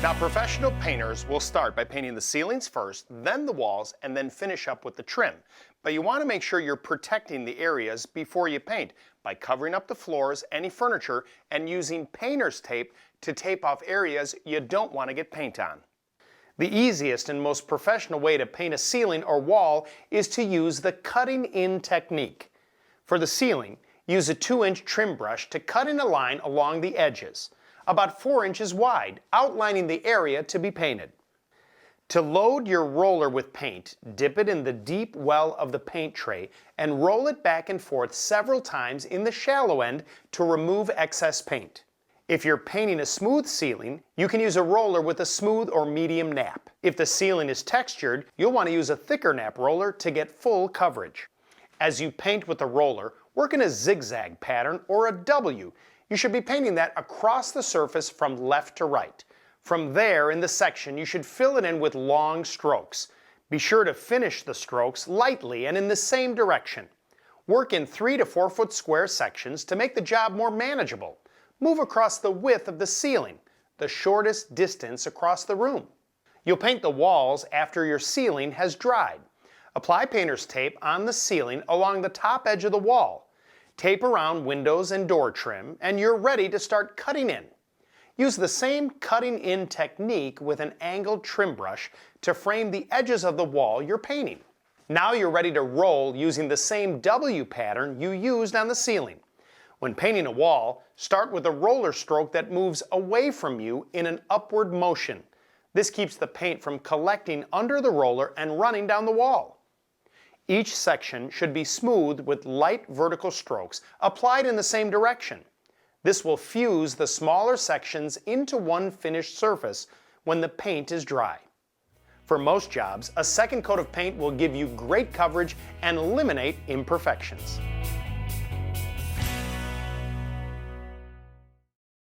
Now, professional painters will start by painting the ceilings first, then the walls, and then finish up with the trim. But you want to make sure you're protecting the areas before you paint by covering up the floors, any furniture, and using painter's tape to tape off areas you don't want to get paint on. The easiest and most professional way to paint a ceiling or wall is to use the cutting-in technique. For the ceiling, use a 2-inch trim brush to cut in a line along the edges, about 4 inches wide, outlining the area to be painted. To load your roller with paint, dip it in the deep well of the paint tray and roll it back and forth several times in the shallow end to remove excess paint. If you're painting a smooth ceiling, you can use a roller with a smooth or medium nap. If the ceiling is textured, you'll want to use a thicker nap roller to get full coverage. As you paint with the roller, work in a zigzag pattern or a W. You should be painting that across the surface from left to right. From there, in the section, you should fill it in with long strokes. Be sure to finish the strokes lightly and in the same direction. Work in 3 to 4 foot square sections to make the job more manageable. Move across the width of the ceiling, the shortest distance across the room. You'll paint the walls after your ceiling has dried. Apply painter's tape on the ceiling along the top edge of the wall. Tape around windows and door trim, and you're ready to start cutting in. Use the same cutting-in technique with an angled trim brush to frame the edges of the wall you're painting. Now you're ready to roll using the same W pattern you used on the ceiling. When painting a wall, start with a roller stroke that moves away from you in an upward motion. This keeps the paint from collecting under the roller and running down the wall. Each section should be smooth with light vertical strokes applied in the same direction. This will fuse the smaller sections into one finished surface when the paint is dry. For most jobs, a second coat of paint will give you great coverage and eliminate imperfections.